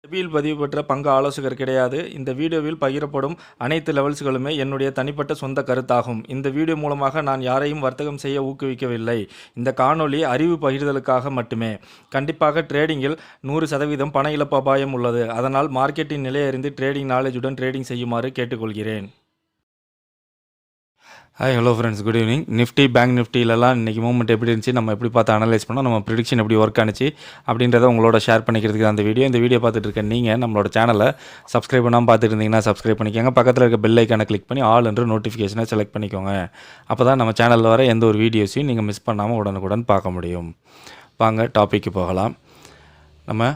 செபியில் பதிவு பெற்ற பங்கு ஆலோசகர் கிடையாது. இந்த வீடியோவில் பகிரப்படும் அனைத்து லெவல்ஸ்களுமே என்னுடைய தனிப்பட்ட சொந்த கருத்தாகும். இந்த வீடியோ மூலமாக நான் யாரையும் வர்த்தகம் செய்ய ஊக்குவிக்கவில்லை. இந்த காணொளி அறிவு பகிர்தலுக்காக மட்டுமே. கண்டிப்பாக ட்ரேடிங்கில் 100% பண இழப்பு அபாயம் உள்ளது. அதனால் மார்க்கெட்டின் நிலை அறிந்து ட்ரேடிங் நாலேஜுடன் ட்ரேடிங் செய்யுமாறு கேட்டுக்கொள்கிறேன். Hi hello friends, good evening. Nifty bank நிஃப்டிலலாம் இன்றைக்கி மூவ்மெண்ட் எப்படி இருந்துச்சு, நம்ம எப்படி பார்த்து அனலைஸ் பண்ணோம், நம்ம ப்ரிடிக்ஷன் எப்படி ஒர்க் ஆனிச்சு அப்படின்றத உங்களோட ஷேர் பண்ணிக்கிறதுக்கு அந்த வீடியோ. இந்த வீடியோ பார்த்துட்டு இருக்க நீங்கள் நம்மளோட சேனலை சப்ஸ்கிரைப் பண்ணாமல் பார்த்துட்டு இருந்தீங்கன்னா சப்ஸ்கிரைப் பண்ணிக்கோங்க. பக்கத்தில் இருக்க பெல் ஐக்கானை கிளிக் பண்ணி ஆல் என்று நோட்டிஃபிகேஷனை செலக்ட் பண்ணிக்கோங்க. அப்போ தான் நம்ம சேனலில் வர எந்த ஒரு வீடியோஸையும் நீங்கள் மிஸ் பண்ணாமல் உடனுக்குடன் பார்க்க முடியும். வாங்க டாப்பிக்கு போகலாம். நம்ம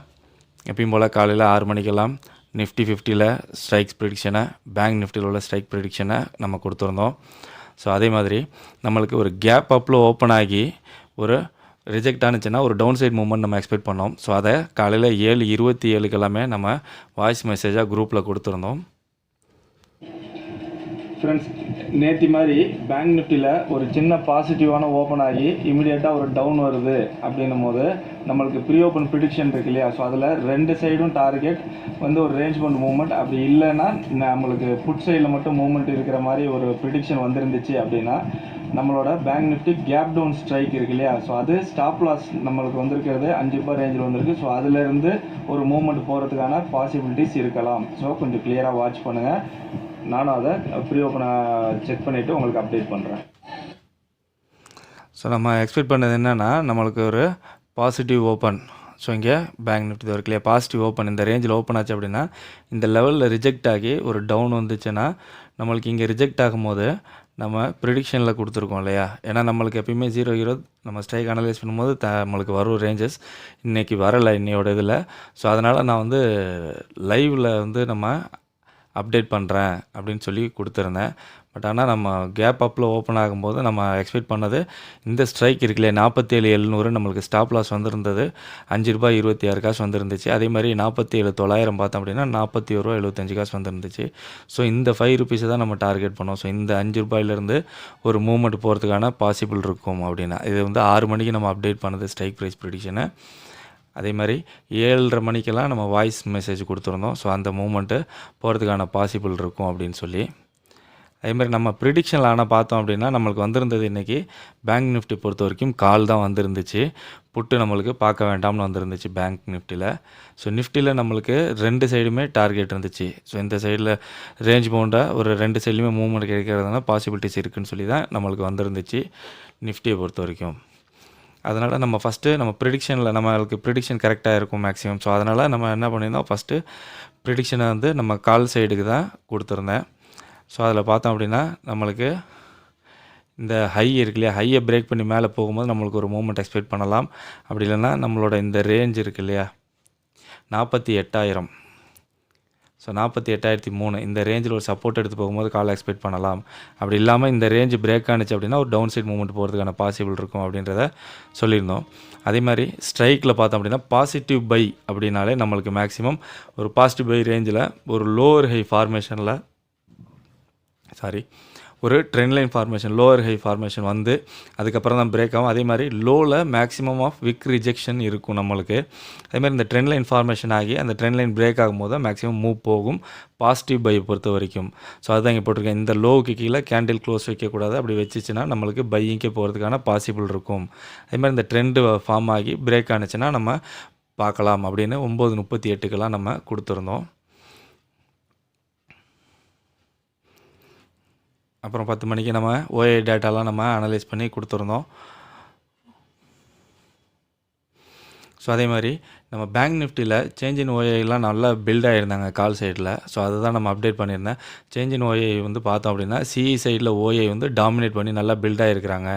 எப்பயும் போல் காலையில் 6 மணிக்கெல்லாம் நிஃப்டி 50ல் ஸ்ட்ரைக்ஸ் ப்ரிடிக்ஷனை, பேங்க் நிஃப்டியில் உள்ள ஸ்ட்ரைக் ப்ரிடிக்ஷனை நம்ம கொடுத்துருந்தோம். ஸோ அதே மாதிரி நம்மளுக்கு ஒரு கேப் அப்பில் ஓப்பன் ஆகி ஒரு ரிஜெக்ட் ஆனிச்சுன்னா ஒரு டவுன் சைட் மூவ்மெண்ட் நம்ம எக்ஸ்பெக்ட் பண்ணோம். ஸோ அதை காலையில் 7:27 எல்லாமே நம்ம வாய்ஸ் மெசேஜாக குரூப்பில் கொடுத்துருந்தோம். ஃப்ரெண்ட்ஸ், நேற்று மாதிரி பேங்க் நிஃப்டியில் ஒரு சின்ன பாசிட்டிவான ஓப்பன் ஆகி இமீடியட்டாக ஒரு டவுன் வருது அப்படின்னும் போது நம்மளுக்கு ப்ரீ ஓப்பன் ப்ரிடிக்ஷன் இருக்கு இல்லையா. ஸோ அதில் 2 சைடும் டார்கெட் ஒரு ரேஞ்ச் பவுண்ட் மூவ்மெண்ட், அப்படி இல்லைன்னா நம்மளுக்கு புட் சைடில் மட்டும் மூவ்மெண்ட் இருக்கிற மாதிரி ஒரு ப்ரிடிக்ஷன் வந்துருந்துச்சு அப்படின்னா நம்மளோட bank Nifty gap down strike இருக்கு இல்லையா. ஸோ அது ஸ்டாப் லாஸ் நம்மளுக்கு வந்திருக்கிறது 5 ரூபாய் ரேஞ்சில் வந்திருக்கு. ஸோ அதிலேருந்து ஒரு மூவ்மெண்ட் போகிறதுக்கான பாசிபிலிட்டிஸ் இருக்கலாம். ஸோ கொஞ்சம் கிளியராக வாட்ச் பண்ணுங்கள். நானும் அதை ப்ரீ ஓப்பனை செக் பண்ணிவிட்டு உங்களுக்கு அப்டேட் பண்ணுறேன். ஸோ நம்ம எக்ஸ்பெக்ட் பண்ணது என்னென்னா நம்மளுக்கு ஒரு பாசிட்டிவ் ஓப்பன். ஸோ இங்கே பேங்க் நிஃப்டி இருக்கு இல்லையா, பாசிட்டிவ் ஓப்பன் இந்த ரேஞ்சில் ஓப்பன் ஆச்சு அப்படின்னா இந்த லெவலில் ரிஜெக்ட் ஆகி ஒரு டவுன் வந்துச்சுன்னா நம்மளுக்கு இங்கே ரிஜெக்ட் ஆகும்போது நம்ம ப்ரிடிக்ஷனில் கொடுத்துருக்கோம் இல்லையா. ஏன்னா நம்மளுக்கு எப்பயுமே 0 நம்ம ஸ்ட்ரைக் அனலைஸ் பண்ணும்போது நம்மளுக்கு வரும் ரேஞ்சஸ் இன்றைக்கி வரலை இன்னையோட இதில். ஸோ அதனால் நான் லைவில் நம்ம அப்டேட் பண்ணுறேன் அப்படின்னு சொல்லி கொடுத்துருந்தேன். பட் ஆனால் நம்ம கேப் அப்பில் ஓப்பன் ஆகும்போது நம்ம எக்ஸ்பெக்ட் பண்ணது இந்த ஸ்ட்ரைக் இருக்குல்லையே 47,700 நம்மளுக்கு ஸ்டாப் லாஸ் வந்திருந்தது. 5 ரூபாய் 26 காசு வந்துருந்துச்சு. அதே மாதிரி 47,900 பார்த்தோம் அப்படின்னா 41 ரூபா 75 காசு வந்துருந்துச்சு. ஸோ இந்த 5 ரூபீஸை தான் நம்ம டார்கெட் பண்ணோம். ஸோ இந்த 5 ரூபாயிலேருந்து ஒரு மூவ்மெண்ட் போகிறதுக்கான பாசிபிள் இருக்கும் அப்படின்னா இது 6 மணிக்கு நம்ம அப்டேட் பண்ணது ஸ்ட்ரைக் ப்ரைஸ் ப்ரிடிக்ஷனை. அதே மாதிரி 7:30 மணிக்கெல்லாம் நம்ம வாய்ஸ் மெசேஜ் கொடுத்துருந்தோம். ஸோ அந்த மூமெண்ட்டு போகிறதுக்கான பாசிபிள் இருக்கும் அப்படின்னு சொல்லி. அதேமாதிரி நம்ம ப்ரிடிக்ஷனில் ஆனால் பார்த்தோம் அப்படின்னா நம்மளுக்கு வந்திருந்தது இன்றைக்கி பேங்க் நிஃப்டி பொறுத்த வரைக்கும் கால் தான் வந்திருந்துச்சு. புட்டு நம்மளுக்கு பார்க்க வேண்டாம்னு வந்துருந்துச்சு பேங்க் நிஃப்டியில். ஸோ நிஃப்டியில் நம்மளுக்கு 2 சைடுமே டார்கெட் இருந்துச்சு. ஸோ இந்த சைடில் ரேஞ்ச் பவுண்டாக ஒரு 2 சைட்லையுமே மூவ்மெண்ட் கிடைக்கிறதுனால பாசிபிலிட்டிஸ் இருக்குதுன்னு சொல்லி தான் நம்மளுக்கு வந்திருந்துச்சு நிஃப்டியை பொறுத்த வரைக்கும். அதனால் நம்ம ஃபஸ்ட்டு நம்ம ப்ரிடிக்ஷனில் நம்மளுக்கு ப்ரிடிக்ஷன் கரெக்டாக இருக்கும் மேக்ஸிமம். ஸோ அதனால் நம்ம என்ன பண்ணியிருந்தோம், ஃபஸ்ட்டு ப்ரிடிக்ஷனை நம்ம கால் சைடுக்கு தான் கொடுத்துருந்தேன். ஸோ அதில் பார்த்தோம் அப்படின்னா நம்மளுக்கு இந்த ஹை இருக்கு இல்லையா, ஹையை பிரேக் பண்ணி மேலே போகும்போது நம்மளுக்கு ஒரு மூவ்மெண்ட் எக்ஸ்பெக்ட் பண்ணலாம். அப்படி இல்லைன்னா நம்மளோட இந்த ரேஞ்ச் இருக்கு இல்லையா 48,000, ஸோ 48,003 இந்த ரேஞ்சில் ஒரு சப்போர்ட் எடுத்து போகும்போது கால் எக்ஸ்பெக்ட் பண்ணலாம். அப்படி இல்லாமல் இந்த ரேஞ்சு பிரேக் ஆனிச்சு அப்படின்னா ஒரு டவுன் சைட் மூவ்மெண்ட் போகிறதுக்கான பாசிபிள் இருக்கும் அப்படின்றத சொல்லியிருந்தோம். அதே மாதிரி ஸ்ட்ரைக்கில் பார்த்தோம் அப்படின்னா பாசிட்டிவ் பை அப்படின்னாலே நம்மளுக்கு மேக்ஸிமம் ஒரு பாசிட்டிவ் பை ரேஞ்சில் ஒரு லோவர் ஹை ஃபார்மேஷனில் ஒரு trend line formation lower high formation அதுக்கப்புறம் தான் பிரேக் ஆகும். அதே மாதிரி லோவில் மேக்ஸிமம் ஆஃப் விக் ரிஜெக்ஷன் இருக்கும் நம்மளுக்கு. அதே மாதிரி இந்த ட்ரெண்ட் லைன் ஃபார்மேஷன் ஆகி அந்த ட்ரெண்ட் லைன் பிரேக் ஆகும்போது தான் மேக்ஸிமம் மூவ் போகும் பாசிட்டிவ் பை பொறுத்த வரைக்கும். ஸோ அதுதான் இங்கே போட்டிருக்கேன். இந்த லோவுக்கு கீழே கேண்டில் க்ளோஸ் வைக்கக்கூடாது. அப்படி வச்சுச்சுன்னா நம்மளுக்கு பையிங்கே போகிறதுக்கான பாசிபிள் இருக்கும். அதே மாதிரி இந்த ட்ரெண்டு ஃபார்ம் ஆகி பிரேக் ஆனிச்சுன்னா நம்ம பார்க்கலாம் அப்படின்னு 9:38 நம்ம கொடுத்துருந்தோம். அப்புறம் 10 மணிக்கு நம்ம ஓஏ டேட்டாலாம் நம்ம அனலைஸ் பண்ணி கொடுத்துருந்தோம். ஸோ அதே மாதிரி நம்ம பேங்க் நிஃப்டியில் சேஞ்ச் இன் ஓஏலாம் நல்லா பில்ட் ஆகிருந்தாங்க கால் சைடில். ஸோ அதுதான் நம்ம அப்டேட் பண்ணியிருந்தேன். சேஞ்ச் இன் ஓஏ பார்த்தோம் அப்படின்னா சிஇ சைடில் ஓஏ டாமினேட் பண்ணி நல்லா பில்ட் ஆகிருக்கிறாங்க.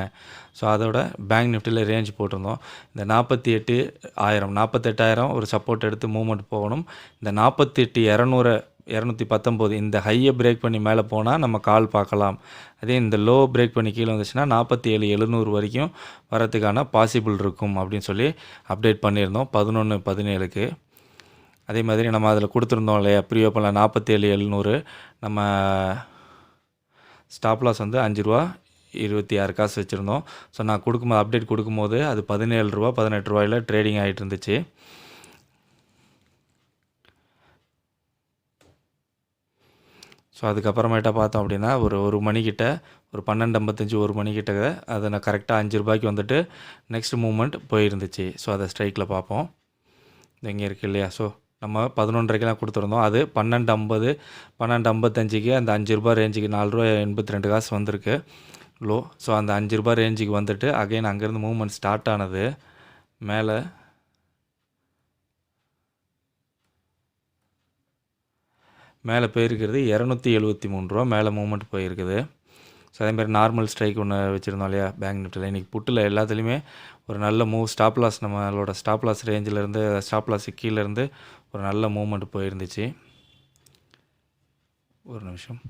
ஸோ அதோட பேங்க் நிஃப்டியில் ரேஞ்ச் போட்டிருந்தோம். இந்த 48,000 ஒரு சப்போர்ட் எடுத்து மூவ்மெண்ட் போகணும். இந்த 48,219 இந்த ஹையை பிரேக் பண்ணி மேலே போனால் நம்ம கால் பார்க்கலாம். அதே இந்த லோ பிரேக் பண்ணி கீழே வந்துச்சுன்னா 47,700 வரைக்கும் வரதுக்கான பாசிபிள் இருக்கும் அப்படின்னு சொல்லி அப்டேட் பண்ணியிருந்தோம் 11:17. அதே மாதிரி நம்ம அதில் கொடுத்துருந்தோம் இல்லையா ப்ரீ ஓப்பனில் 47,700 நம்ம ஸ்டாப் லாஸ் 5 ரூபா 26 காசு வச்சுருந்தோம். ஸோ நான் அப்டேட் கொடுக்கும்போது அது 17 ரூபா 18 ரூபாயில் ட்ரேடிங் ஆகிட்டு இருந்துச்சு. ஸோ அதுக்கப்புறமேட்டா பார்த்தோம் அப்படின்னா ஒரு மணிக்கிட்ட ஒரு 12:55 1 மணிக்கிட்ட அதை நான் கரெக்டாக ₹5 வந்துட்டு நெக்ஸ்ட் மூவ்மெண்ட் போயிருந்துச்சு. ஸோ அதை ஸ்ட்ரைக்கில் பார்ப்போம். இங்கே இருக்குது இல்லையா? ஸோ நம்ம 11:30க்கெலாம் கொடுத்துருந்தோம். அது 12:50 12:55க்கு அந்த ₹5 ரேஞ்சுக்கு ₹4.82 வந்திருக்கு லோ. ஸோ அந்த ₹5 ரேஞ்சுக்கு வந்துட்டு அகைன் அங்கேருந்து மூவ்மெண்ட் ஸ்டார்ட் ஆனது. மேலே போயிருக்கிறது ₹273 மேலே மூவ்மெண்ட் போயிருக்குது. ஸோ அதேமாதிரி நார்மல் ஸ்ட்ரைக் ஒன்று வச்சுருந்தோம் இல்லையா பேங்க் நிஃப்டியில். இன்றைக்கி புட்டில் எல்லாத்துலேயுமே ஒரு நல்ல மூவ். ஸ்டாப் லாஸ் நம்மளோட ஸ்டாப் லாஸ் ரேஞ்சிலேருந்து ஸ்டாப் லாஸ் கீழேருந்து ஒரு நல்ல மூவ்மெண்ட் போயிருந்துச்சு. ஒரு நிமிஷம்.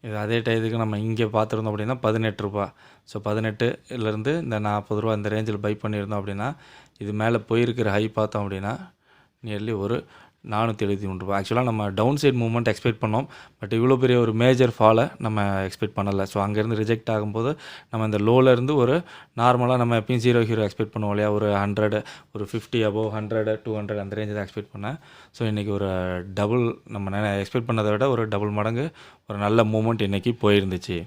இது அதே டயத்துக்கு நம்ம இங்கே பார்த்துருந்தோம் அப்படின்னா ₹18. ஸோ 18லேருந்து இந்த ₹40 இந்த ரேஞ்சில் பை பண்ணியிருந்தோம் அப்படின்னா இது மேலே போயிருக்கிற ஹை பார்த்தோம் அப்படின்னா நியர்லி ஒரு ₹473. ஆக்சுவலாக நம்ம டவுன் சைட் மூவ்மெண்ட் எக்ஸ்பெக்ட் பண்ணோம். பட் இவ்வளோ பெரிய ஒரு மேஜர் ஃபாலை நம்ம எக்ஸ்பெக்ட் பண்ணலை. ஸோ அங்கேருந்து ரிஜெக்ட் ஆகும்போது நம்ம இந்த லோலேருந்து ஒரு நார்மலாக நம்ம எப்பயும் 0 ஹீரோ எக்ஸ்பெக்ட் பண்ணுவோம் இல்லையா? ஒரு 100 ஒரு 50 அபோவ் 100 200 அந்த ரேஞ்சு தான் எக்ஸ்பெக்ட் பண்ணேன். ஸோ இன்றைக்கி ஒரு டபுள் நம்ம எக்ஸ்பெக்ட் பண்ணதை விட ஒரு டபுள் மடங்கு ஒரு நல்ல மூவ்மெண்ட் இன்றைக்கி போயிருந்துச்சு.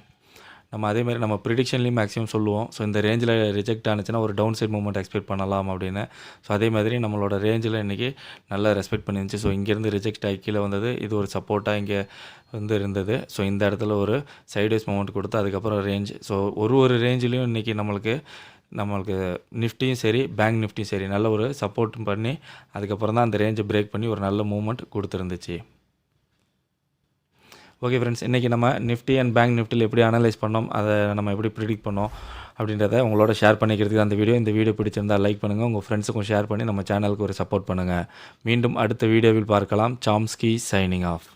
நம்ம அதேமாதிரி நம்ம ப்ரிடிக்ஷன்லேயும் மேக்ஸிமம் சொல்லுவோம். ஸோ இந்த ரேஞ்சில் ரிஜெக்ட் ஆனிச்சுன்னா ஒரு டவுன் சைட் மூவ்மெண்ட் எக்ஸ்பெக்ட் பண்ணலாம் அப்படின்னு. ஸோ அதே மாதிரி நம்மளோட ரேஞ்சில் இன்றைக்கி நல்லா ரெஸ்பெக்ட் பண்ணிருந்துச்சு. ஸோ இங்கேருந்து ரிஜெக்ட் ஆகி கீழே வந்தது. இது ஒரு சப்போர்ட்டாக இங்கே இருந்தது. ஸோ இந்த இடத்துல ஒரு சைட்வேஸ் மூவ்மெண்ட் கொடுத்து அதுக்கப்புறம் ரேஞ்ச். ஸோ ஒரு ரேஞ்சிலையும் இன்றைக்கி நம்மளுக்கு நிஃப்டியும் சரி பேங்க் நிஃப்டியும் சரி நல்ல ஒரு சப்போர்ட் பண்ணி அதுக்கப்புறம் தான் அந்த ரேஞ்சை பிரேக் பண்ணி ஒரு நல்ல மூவ்மெண்ட் கொடுத்துருந்துச்சு. ஓகே ஃப்ரெண்ட்ஸ், இன்றைக்கி நம்ம நிஃப்டி அண்ட் பேங்க் நிஃப்டியில் எப்படி அனலைஸ் பண்ணோம், அதை நம்ம எப்படி ப்ரிடிக்ட் பண்ணோம் அப்படின்றத உங்களோட ஷேர் பண்ணிக்கிறதுக்கு அந்த வீடியோ. இந்த வீடியோ பிடிச்சிருந்தால் லைக் பண்ணுங்கள், உங்கள் ஃப்ரெண்ட்ஸுக்கும் ஷேர் பண்ணி நம்ம சேனலுக்கு ஒரு சப்போர்ட் பண்ணுங்கள். மீண்டும் அடுத்த வீடியோவில் பார்க்கலாம். Chomsky signing off.